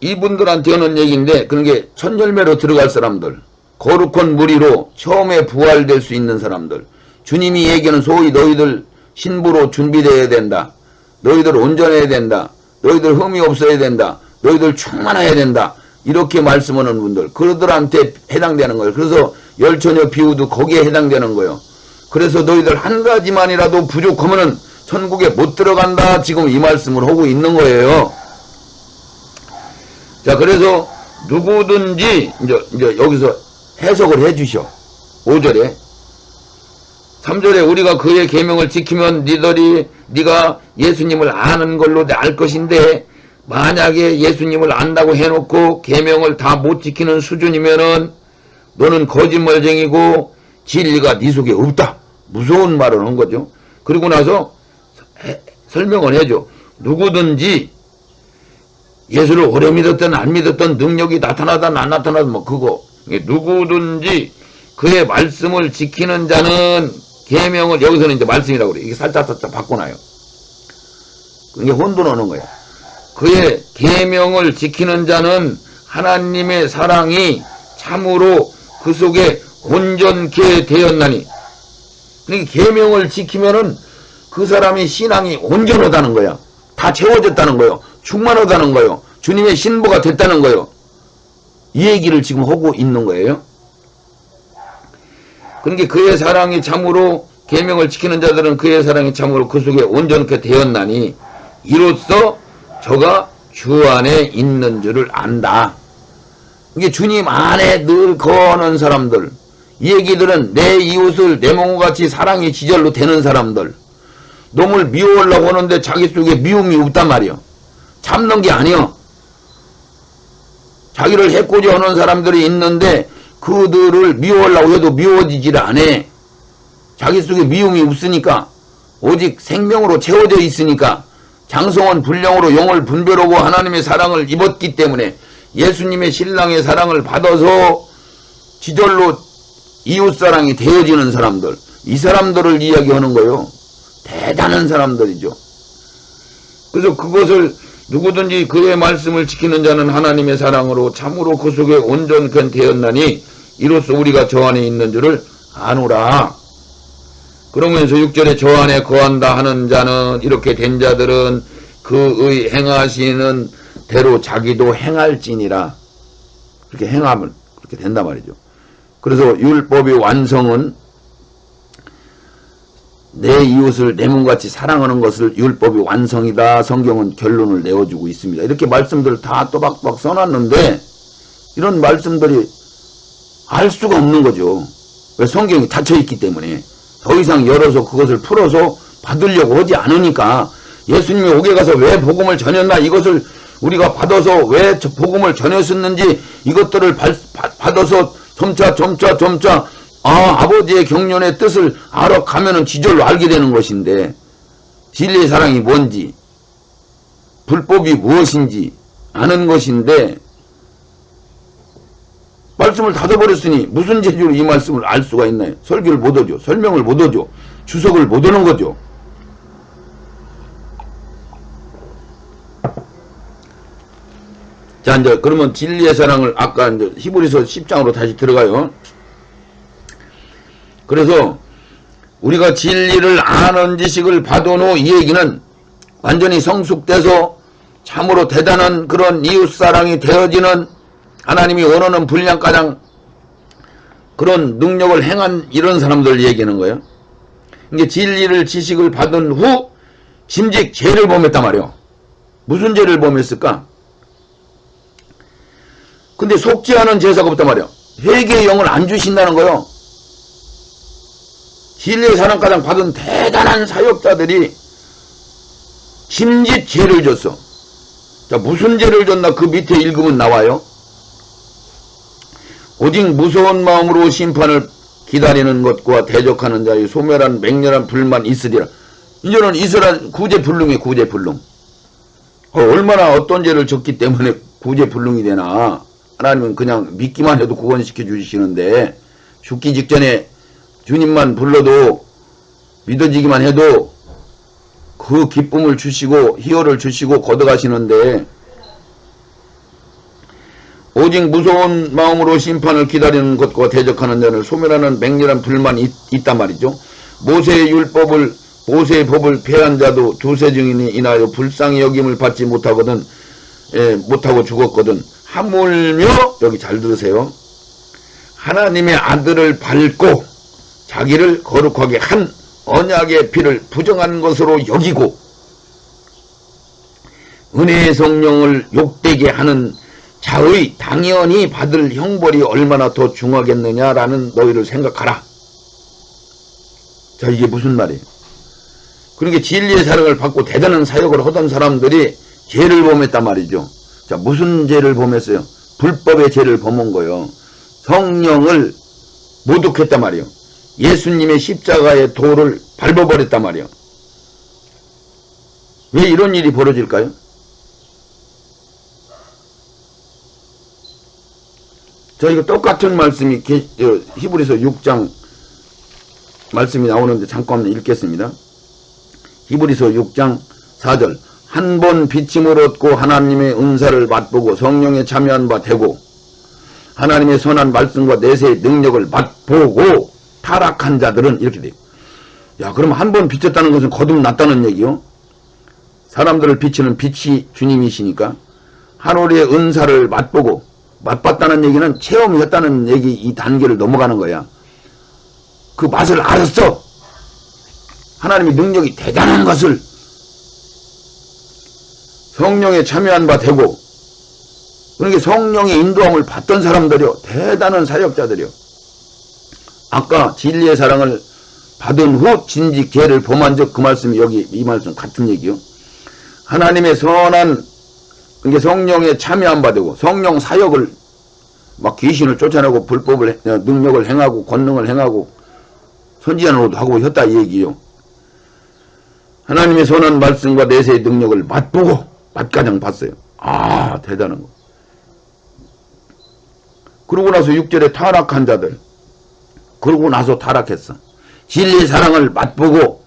이분들한테 하는 얘기인데, 그런 게 천열매로 들어갈 사람들, 거룩한 무리로 처음에 부활될 수 있는 사람들, 주님이 얘기하는 소위 너희들 신부로 준비되어야 된다, 너희들 온전해야 된다, 너희들 흠이 없어야 된다, 너희들 충만해야 된다, 이렇게 말씀하는 분들, 그들한테 해당되는 거예요. 그래서 열처녀 비유도 거기에 해당되는 거예요. 그래서 너희들 한 가지만이라도 부족하면은 천국에 못 들어간다, 지금 이 말씀을 하고 있는 거예요. 자, 그래서 누구든지 이제 여기서 해석을 해 주셔. 5절에 3절에 우리가 그의 계명을 지키면 네가 예수님을 아는 걸로 알 것인데, 만약에 예수님을 안다고 해놓고 계명을 다 못 지키는 수준이면은 너는 거짓말쟁이고 진리가 네 속에 없다. 무서운 말을 한 거죠. 그리고 나서 설명을 해줘. 누구든지 예수를 오래 믿었든 안 믿었든 능력이 나타나든 안 나타나든 뭐 그거. 누구든지 그의 말씀을 지키는 자는 계명을, 여기서는 이제 말씀이라고 그래요. 이게 살짝 바꿔놔요. 이게 혼돈하는 거예요. 그의 계명을 지키는 자는 하나님의 사랑이 참으로 그 속에 온전케 되었나니. 그러니까 계명을 지키면은 그 사람이 신앙이 온전하다는 거야. 다 채워졌다는 거예요. 충만하다는 거예요. 주님의 신부가 됐다는 거예요. 이 얘기를 지금 하고 있는 거예요. 그러니까 그의 사랑이 참으로, 계명을 지키는 자들은 그의 사랑이 참으로 그 속에 온전케 되었나니 이로써 저가 주 안에 있는 줄을 안다. 이게 주님 안에 늘 거하는 사람들, 이 얘기들은 내 이웃을 내 몸같이 사랑이 지절로 되는 사람들, 놈을 미워하려고 하는데 자기 속에 미움이 없단 말이요. 참는 게 아니요. 자기를 해코지 하는 사람들이 있는데 그들을 미워하려고 해도 미워지질 않아. 자기 속에 미움이 없으니까, 오직 생명으로 채워져 있으니까, 장성원 분량으로 영을 분별하고 하나님의 사랑을 입었기 때문에, 예수님의 신랑의 사랑을 받아서 지절로 이웃사랑이 되어지는 사람들, 이 사람들을 이야기하는 거예요. 대단한 사람들이죠. 그래서 그것을 누구든지 그의 말씀을 지키는 자는 하나님의 사랑으로 참으로 그 속에 온전케 되었나니 이로써 우리가 저 안에 있는 줄을 아노라. 그러면서 6절에 저 안에 거한다 하는 자는, 이렇게 된 자들은 그의 행하시는 대로 자기도 행할지니라. 그렇게 행하면 그렇게 된단 말이죠. 그래서 율법의 완성은 내 이웃을 내 몸같이 사랑하는 것을 율법의 완성이다. 성경은 결론을 내어주고 있습니다. 이렇게 말씀들을 다 또박또박 써놨는데 이런 말씀들이 알 수가 없는 거죠. 왜? 성경이 닫혀있기 때문에. 더 이상 열어서 그것을 풀어서 받으려고 하지 않으니까. 예수님이 옥에 가서 왜 복음을 전했나, 이것을 우리가 받아서 왜 복음을 전했었는지 이것들을 받아서 점차 아버지의 경륜의 뜻을 알아가면은 지절로 알게 되는 것인데, 진리의 사랑이 뭔지, 불법이 무엇인지 아는 것인데, 말씀을 닫아버렸으니 무슨 재주로 이 말씀을 알 수가 있나요? 설교를 못하죠. 설명을 못하죠. 주석을 못하는 거죠. 자, 이제 그러면 진리의 사랑을, 아까 이제 히브리서 10장으로 다시 들어가요. 그래서 우리가 진리를 아는 지식을 받은 후 이 얘기는 완전히 성숙돼서 참으로 대단한 그런 이웃사랑이 되어지는, 하나님이 원하는 분량가량 그런 능력을 행한 이런 사람들 얘기하는 거예요. 이게 진리를 지식을 받은 후 심직 죄를 범했단 말이에요. 무슨 죄를 범했을까? 근데 속지 않은 제사가 없단 말이에요. 회개의 영을 안 주신다는 거예요. 진리의 사랑가장 받은 대단한 사역자들이 심짓 죄를 졌어. 자, 무슨 죄를 졌나 그 밑에 읽으면 나와요. 오직 무서운 마음으로 심판을 기다리는 것과 대적하는 자의 소멸한 맹렬한 불만 있으리라. 이제는 이스라엘 구제불능이에요. 구제불능. 얼마나 어떤 죄를 졌기 때문에 구제불능이 되나. 하나님은 그냥 믿기만 해도 구원시켜 주시는데, 죽기 직전에 주님만 불러도, 믿어지기만 해도 그 기쁨을 주시고 희열을 주시고 거둬가시는데, 오직 무서운 마음으로 심판을 기다리는 것과 대적하는 자를 소멸하는 맹렬한 불만이 있단 말이죠. 모세의 법을 폐한 자도 두세 증인이 인하여 불쌍히 여김을 받지 못하고 죽었거든. 하물며, 여기 잘 들으세요, 하나님의 아들을 밟고 자기를 거룩하게 한 언약의 피를 부정한 것으로 여기고 은혜의 성령을 욕되게 하는 자의 당연히 받을 형벌이 얼마나 더 중하겠느냐라는 너희를 생각하라. 자, 이게 무슨 말이에요? 그러니까 진리의 사랑을 받고 대단한 사역을 하던 사람들이 죄를 범했단 말이죠. 자, 무슨 죄를 범했어요? 불법의 죄를 범한 거예요. 성령을 모독했단 말이에요. 예수님의 십자가의 도를 밟아버렸단 말이에요. 왜 이런 일이 벌어질까요? 이거 똑같은 말씀이 히브리서 6장 말씀이 나오는데 잠깐 읽겠습니다. 히브리서 6장 4절. 한 번 비침을 얻고 하나님의 은사를 맛보고 성령에 참여한 바 되고 하나님의 선한 말씀과 내세의 능력을 맛보고 타락한 자들은 이렇게 돼요. 야, 그럼 한 번 비쳤다는 것은 거듭났다는 얘기요. 사람들을 비치는 빛이 주님이시니까 하늘의 은사를 맛보고, 맛봤다는 얘기는 체험했다는 얘기, 이 단계를 넘어가는 거야. 그 맛을 알았어. 하나님의 능력이 대단한 것을. 성령에 참여한 바 되고, 그러니까 성령의 인도함을 받던 사람들이요, 대단한 사역자들이요. 아까 진리의 사랑을 받은 후 진지 계를 범한 적, 그 말씀이 여기 이 말씀 같은 얘기요. 하나님의 선한, 그러니까 성령에 참여한 바 되고, 성령 사역을 막 귀신을 쫓아내고 불법을 능력을 행하고 권능을 행하고 선지자노도 하고 했다 이 얘기요. 하나님의 선한 말씀과 내세의 능력을 맛보고 맛가장 봤어요. 아, 대단한 거. 그러고 나서 6절에 타락한 자들, 그러고 나서 타락했어. 진리의 사랑을 맛보고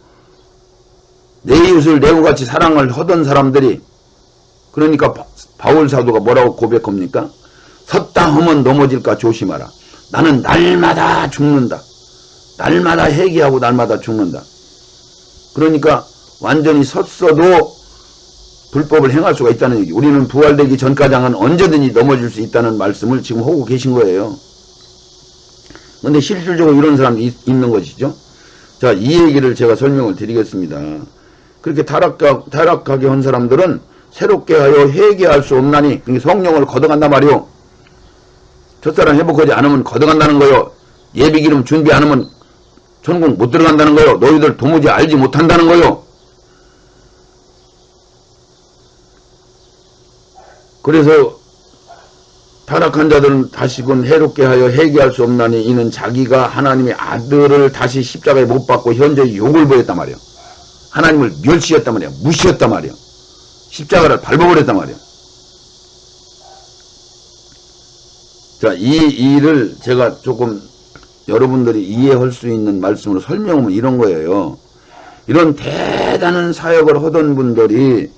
내 이웃을 내고같이 사랑을 하던 사람들이, 그러니까 바울 사도가 뭐라고 고백합니까? 섰다 하면 넘어질까 조심하라. 나는 날마다 죽는다. 날마다 회개하고 날마다 죽는다. 그러니까 완전히 섰어도 불법을 행할 수가 있다는 얘기. 우리는 부활되기 전까지는 언제든지 넘어질 수 있다는 말씀을 지금 하고 계신 거예요. 근데 실질적으로 이런 사람이 있는 것이죠. 자, 이 얘기를 제가 설명을 드리겠습니다. 그렇게 타락하게 한 사람들은 새롭게 하여 회개할 수 없나니, 성령을 걷어간단 말이요. 첫사랑 회복하지 않으면 걷어간다는 거요. 예비기름 준비 안 하면 천국 못 들어간다는 거요. 너희들 도무지 알지 못한다는 거요. 그래서 타락한 자들은 다시금 해롭게 하여 회개할 수 없나니 이는 자기가 하나님의 아들을 다시 십자가에 못 박고 현재 욕을 보였단 말이에요. 하나님을 멸시했단 말이에요. 무시했단 말이에요. 십자가를 밟아버렸단 말이에요. 자, 이 일을 제가 조금 여러분들이 이해할 수 있는 말씀으로 설명하면 이런 거예요. 이런 대단한 사역을 하던 분들이,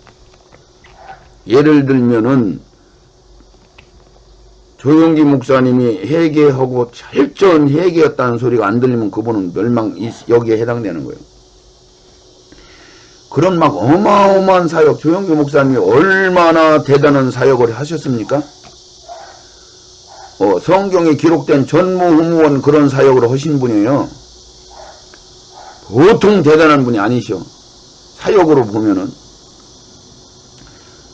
예를 들면은 조용기 목사님이 회개하고 철저한 회개였다는 소리가 안 들리면 그분은 멸망, 여기에 해당되는 거예요. 그런 막 어마어마한 사역, 조용기 목사님이 얼마나 대단한 사역을 하셨습니까? 성경에 기록된 전무후무한 그런 사역을 하신 분이에요. 보통 대단한 분이 아니셔. 사역으로 보면은.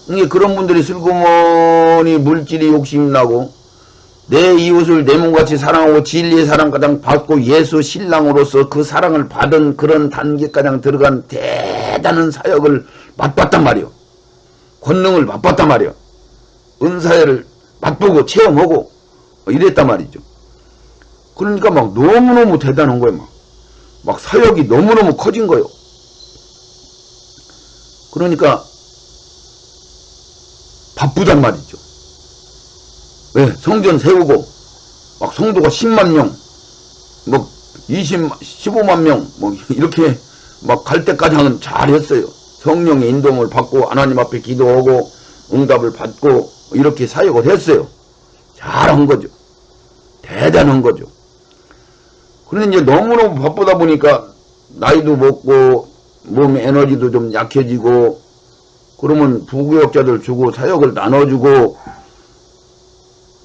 이게 그런 분들이 슬그머니 물질이 욕심나고 내 이웃을 내 몸같이 사랑하고 진리의 사랑가장 받고 예수 신랑으로서 그 사랑을 받은 그런 단계가장 들어간 대단한 사역을 맛봤단 말이요. 권능을 맛봤단 말이요. 은사를 맛보고 체험하고 이랬단 말이죠. 그러니까 막 너무너무 대단한 거예요. 막 사역이 너무너무 커진 거예요. 그러니까 바쁘단 말이죠. 왜? 성전 세우고 막 성도가 10만 명, 뭐 15만 명, 뭐 이렇게 막 갈 때까지는 잘했어요. 성령의 인도를 받고 하나님 앞에 기도하고 응답을 받고 이렇게 사역을 했어요. 잘한 거죠. 대단한 거죠. 그런데 이제 너무너무 바쁘다 보니까 나이도 먹고 몸 에너지도 좀 약해지고, 그러면 부교역자들 주고 사역을 나눠주고,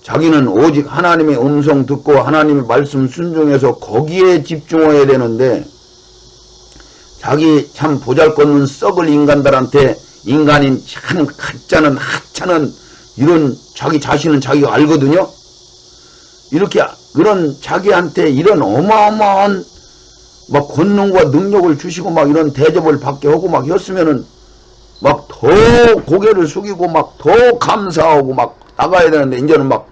자기는 오직 하나님의 음성 듣고 하나님의 말씀 순종해서 거기에 집중해야 되는데, 자기 참 보잘것없는 썩을 인간들한테 인간인 참 가짜는 하찮은 이런 자기 자신은 자기가 알거든요. 이렇게 그런 자기한테 이런 어마어마한 막 권능과 능력을 주시고 막 이런 대접을 받게 하고 막 했으면은 막 더 고개를 숙이고 막 더 감사하고 막 나가야 되는데, 이제는 막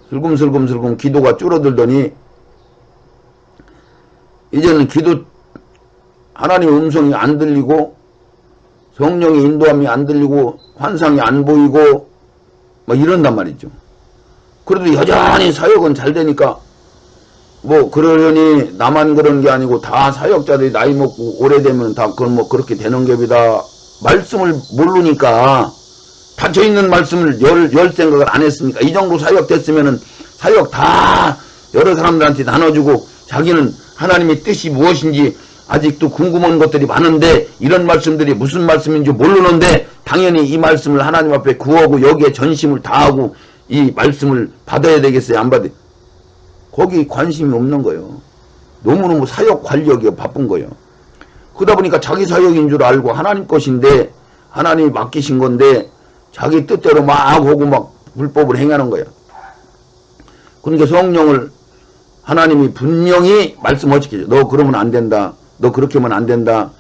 슬금슬금 기도가 줄어들더니 이제는 기도 하나님의 음성이 안 들리고 성령의 인도함이 안 들리고 환상이 안 보이고 막 이런단 말이죠. 그래도 여전히 사역은 잘 되니까 뭐 그러려니 나만 그런 게 아니고 다 사역자들이 나이 먹고 오래되면 다 그건 뭐 그렇게 되는 ገብ이다. 말씀을 모르니까 닫혀있는 말씀을 열 생각을 안 했으니까 이 정도 사역 됐으면은 사역 다 여러 사람들한테 나눠주고 자기는 하나님의 뜻이 무엇인지 아직도 궁금한 것들이 많은데 이런 말씀들이 무슨 말씀인지 모르는데 당연히 이 말씀을 하나님 앞에 구하고 여기에 전심을 다하고 이 말씀을 받아야 되겠어요? 안 받아요? 거기 관심이 없는 거예요. 너무너무 사역 관력이 바쁜 거예요. 그러다 보니까 자기 사역인 줄 알고 하나님 것인데 하나님이 맡기신 건데 자기 뜻대로 막 하고 막 불법을 행하는 거예요. 그러니까 성령을 하나님이 분명히 말씀하시겠죠. 너 그러면 안 된다. 너 그렇게 하면 안 된다.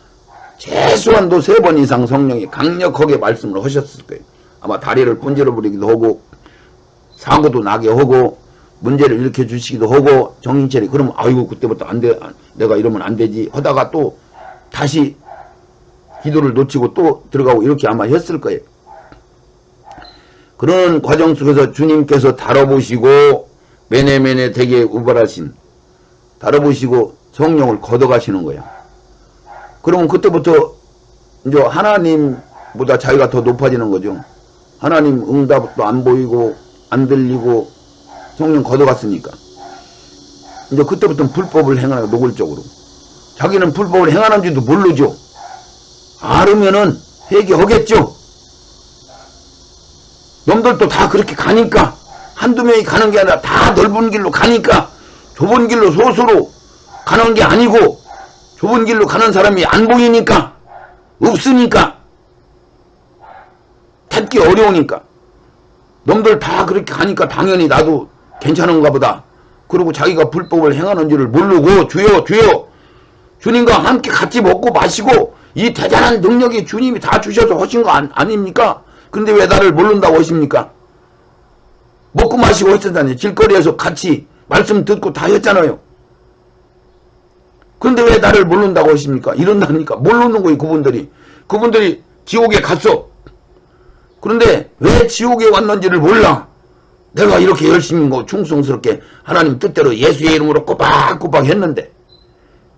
최소한도 3번 이상 성령이 강력하게 말씀을 하셨을 거예요. 아마 다리를 분질러 버리기도 하고 사고도 나게 하고 문제를 일으켜 주시기도 하고 정신차리 그러면 아이고 그때부터 안 돼. 내가 이러면 안 되지 하다가 또 다시 기도를 놓치고 또 들어가고 이렇게 아마 했을 거예요. 그런 과정 속에서 주님께서 다뤄보시고 매네매네 되게 우발하신 다뤄보시고 성령을 걷어가시는 거야. 그러면 그때부터 이제 하나님보다 자기가 더 높아지는 거죠. 하나님 응답도 안 보이고 안 들리고 성령 걷어갔으니까 이제 그때부터는 불법을 행하는 거야. 노골적으로 자기는 불법을 행하는지도 모르죠. 알으면은 회개하겠죠. 놈들도 다 그렇게 가니까 한두 명이 가는 게 아니라 다 넓은 길로 가니까 좁은 길로 소수로 가는 게 아니고 좁은 길로 가는 사람이 안 보이니까 없으니까 찾기 어려우니까 놈들 다 그렇게 가니까 당연히 나도 괜찮은가 보다. 그리고 자기가 불법을 행하는 줄을 모르고 주여 주여 주님과 함께 같이 먹고 마시고 이 대단한 능력이 주님이 다 주셔서 하신 거 아닙니까? 근데 왜 나를 모른다고 하십니까? 먹고 마시고 했었다니 길거리에서 같이 말씀 듣고 다 했잖아요. 근데 왜 나를 모른다고 하십니까? 이런다니까 모르는 거예요. 그분들이 지옥에 갔어. 그런데 왜 지옥에 왔는지를 몰라. 내가 이렇게 열심히 충성스럽게 하나님 뜻대로 예수의 이름으로 꼬박꼬박 했는데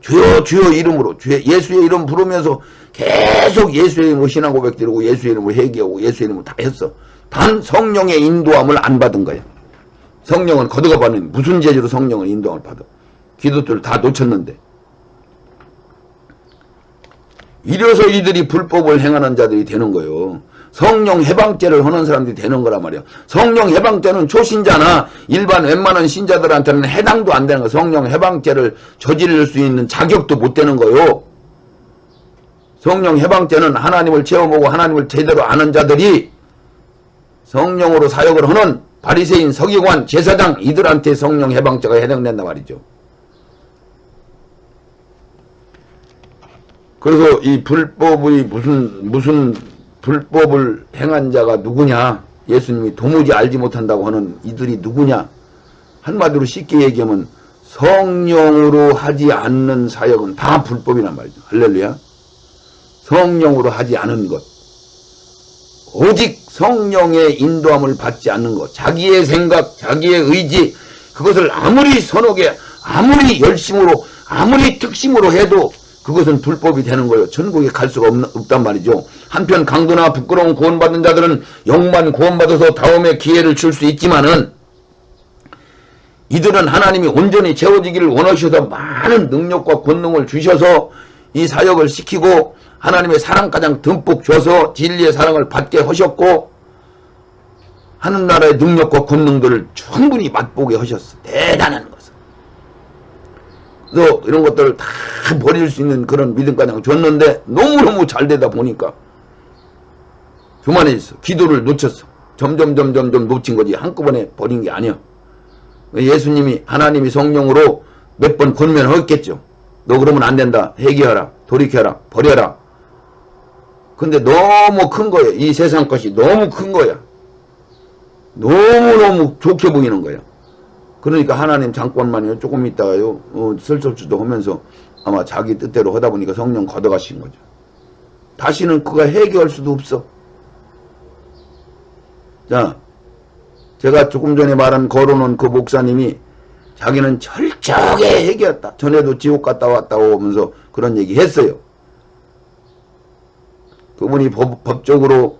주여 주여 이름으로 예수의 이름 부르면서 계속 예수의 이름으로 신앙 고백 드리고 예수의 이름으로 회개하고 예수의 이름으로 다 했어. 단 성령의 인도함을 안 받은 거야. 성령은 거두가 받는 무슨 재주로 성령을 인도함을 받아. 기도들을 다 놓쳤는데 이래서 이들이 불법을 행하는 자들이 되는 거예요. 성령 해방죄를 하는 사람들이 되는 거란 말이야. 성령 해방죄는 초신자나 일반 웬만한 신자들한테는 해당도 안 되는 거야. 성령 해방죄를 저지를 수 있는 자격도 못 되는 거요. 성령 해방죄는 하나님을 체험하고 하나님을 제대로 아는 자들이 성령으로 사역을 하는 바리새인, 서기관, 제사장 이들한테 성령 해방죄가 해당된단 말이죠. 그래서 이 불법의 무슨 불법을 행한 자가 누구냐? 예수님이 도무지 알지 못한다고 하는 이들이 누구냐? 한마디로 쉽게 얘기하면 성령으로 하지 않는 사역은 다 불법이란 말이죠. 할렐루야. 성령으로 하지 않은 것. 오직 성령의 인도함을 받지 않는 것. 자기의 생각, 자기의 의지, 그것을 아무리 선하게, 아무리 열심으로, 아무리 특심으로 해도 그것은 불법이 되는 거예요. 천국에 갈 수가 없단 말이죠. 한편 강도나 부끄러운 구원받는 자들은 영만 구원받아서 다음에 기회를 줄 수 있지만은 이들은 하나님이 온전히 채워지기를 원하셔서 많은 능력과 권능을 주셔서 이 사역을 시키고 하나님의 사랑 가장 듬뿍 줘서 진리의 사랑을 받게 하셨고 하늘나라의 능력과 권능들을 충분히 맛보게 하셨어. 대단한 것을. 그래서 이런 것들을 다 버릴 수 있는 그런 믿음가장 줬는데 너무너무 잘 되다 보니까 교만해졌어. 기도를 놓쳤어. 점점 놓친 거지 한꺼번에 버린 게 아니야. 예수님이 하나님이 성령으로 몇 번 권면했겠죠. 너 그러면 안 된다. 회개하라. 돌이켜라. 버려라. 근데 너무 큰 거예요. 이 세상 것이 너무 큰 거야. 너무너무 좋게 보이는 거야. 그러니까 하나님 잠깐만요. 조금 있다가요. 설설주도 하면서 아마 자기 뜻대로 하다 보니까 성령 걷어가신 거죠. 다시는 그가 회개할 수도 없어. 자, 제가 조금 전에 말한 걸어놓은 그 목사님이 자기는 철저하게 핵이었다. 전에도 지옥 갔다 왔다고 하면서 그런 얘기 했어요. 그분이 법적으로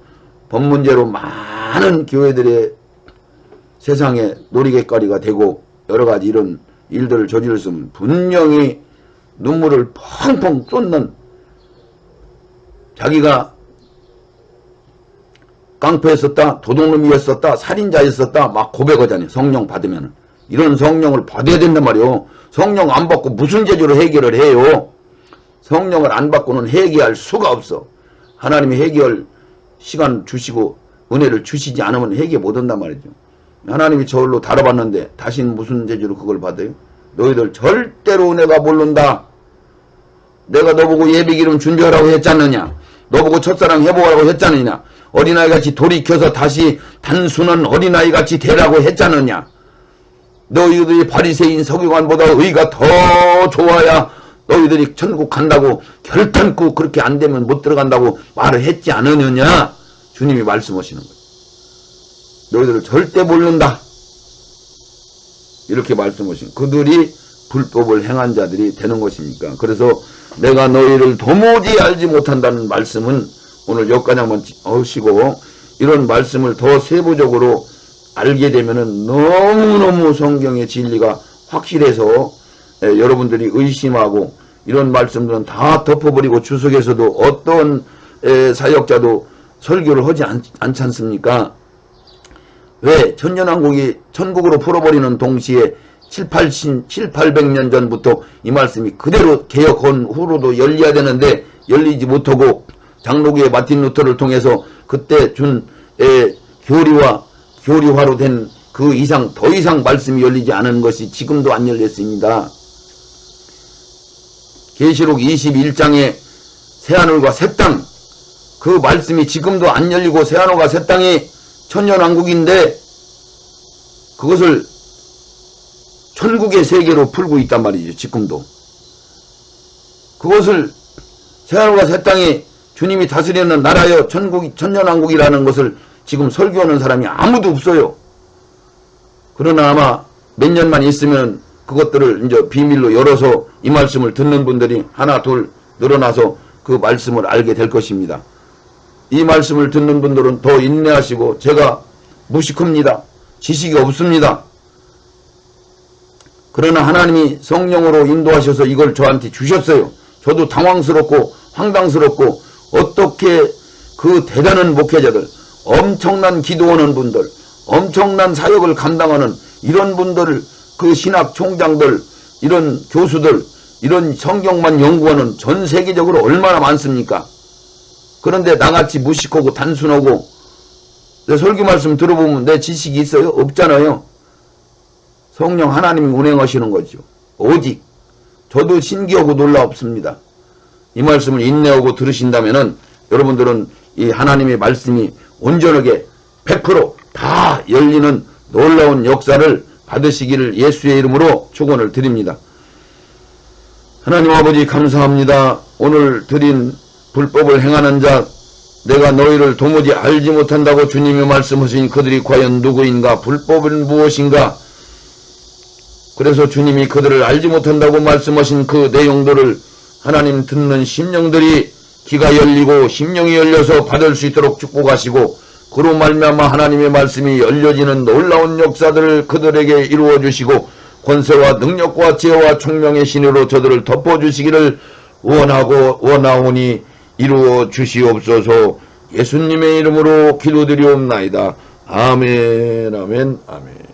법 문제로 많은 교회들의 세상에 놀이개거리가 되고 여러 가지 이런 일들을 저질렀으면 분명히 눈물을 펑펑 쏟는, 자기가 깡패였었다, 도둑놈이었었다, 살인자였었다 막 고백하잖아요. 성령 받으면. 이런 성령을 받아야 된단 말이에요. 성령 안 받고 무슨 재주로 해결을 해요. 성령을 안 받고는 해결할 수가 없어. 하나님이 해결 시간 주시고 은혜를 주시지 않으면 해결 못한단 말이죠. 하나님이 저울로 다뤄봤는데 다시는 무슨 재주로 그걸 받아요? 너희들 절대로 은혜가 모른다. 내가 너보고 예비기름 준비하라고 했잖느냐. 너보고 첫사랑 해보라고 했잖느냐. 어린아이같이 돌이켜서 다시 단순한 어린아이같이 되라고 했잖느냐. 너희들이 바리새인 서기관보다 의가 더 좋아야 너희들이 천국 간다고 결단코 그렇게 안 되면 못 들어간다고 말을 했지 않느냐. 주님이 말씀하시는 거예요. 너희들을 절대 모른다. 이렇게 말씀하신 그들이 불법을 행한 자들이 되는 것입니까? 그래서 내가 너희를 도무지 알지 못한다는 말씀은 오늘 여기까지 한번 하시고, 이런 말씀을 더 세부적으로 알게 되면은 너무너무 성경의 진리가 확실해서 여러분들이 의심하고, 이런 말씀들은 다 덮어버리고 주석에서도 어떤 사역자도 설교를 하지 않지 않습니까? 왜 천년왕국이 천국으로 풀어버리는 동시에 700년 전부터 이 말씀이 그대로 개혁한 후로도 열려야 되는데 열리지 못하고, 장로교의 마틴 루터를 통해서 그때 준 교리화로 된 그 이상 더 이상 말씀이 열리지 않은 것이 지금도 안 열렸습니다. 계시록 21장에 새하늘과 새 땅, 그 말씀이 지금도 안 열리고 새하늘과 새 땅이 천년왕국인데 그것을 천국의 세계로 풀고 있단 말이죠. 지금도 그것을 새하늘과 새 땅이 주님이 다스리는 나라여 천년왕국이라는 것을 지금 설교하는 사람이 아무도 없어요. 그러나 아마 몇 년만 있으면 그것들을 이제 비밀로 열어서 이 말씀을 듣는 분들이 하나 둘 늘어나서 그 말씀을 알게 될 것입니다. 이 말씀을 듣는 분들은 더 인내하시고, 제가 무식합니다. 지식이 없습니다. 그러나 하나님이 성령으로 인도하셔서 이걸 저한테 주셨어요. 저도 당황스럽고 황당스럽고, 어떻게 그 대단한 목회자들, 엄청난 기도하는 분들, 엄청난 사역을 감당하는 이런 분들, 그 신학 총장들, 이런 교수들, 이런 성경만 연구하는 전 세계적으로 얼마나 많습니까? 그런데 나같이 무식하고 단순하고, 내 설교 말씀 들어보면 내 지식이 있어요? 없잖아요. 성령 하나님이 운행하시는 거죠. 오직 저도 신기하고 놀랍습니다. 이 말씀을 인내하고 들으신다면은 여러분들은 이 하나님의 말씀이 온전하게 100%다 열리는 놀라운 역사를 받으시기를 예수의 이름으로 축원을 드립니다. 하나님 아버지 감사합니다. 오늘 드린 불법을 행하는 자, 내가 너희를 도무지 알지 못한다고 주님이 말씀하신 그들이 과연 누구인가? 불법은 무엇인가? 그래서 주님이 그들을 알지 못한다고 말씀하신 그 내용들을 하나님 듣는 심령들이 귀가 열리고 심령이 열려서 받을 수 있도록 축복하시고, 그로 말미암아 하나님의 말씀이 열려지는 놀라운 역사들을 그들에게 이루어 주시고, 권세와 능력과 지혜와 총명의 신으로 저들을 덮어주시기를 원하오니 이루어 주시옵소서. 예수님의 이름으로 기도드리옵나이다. 아멘, 아멘, 아멘.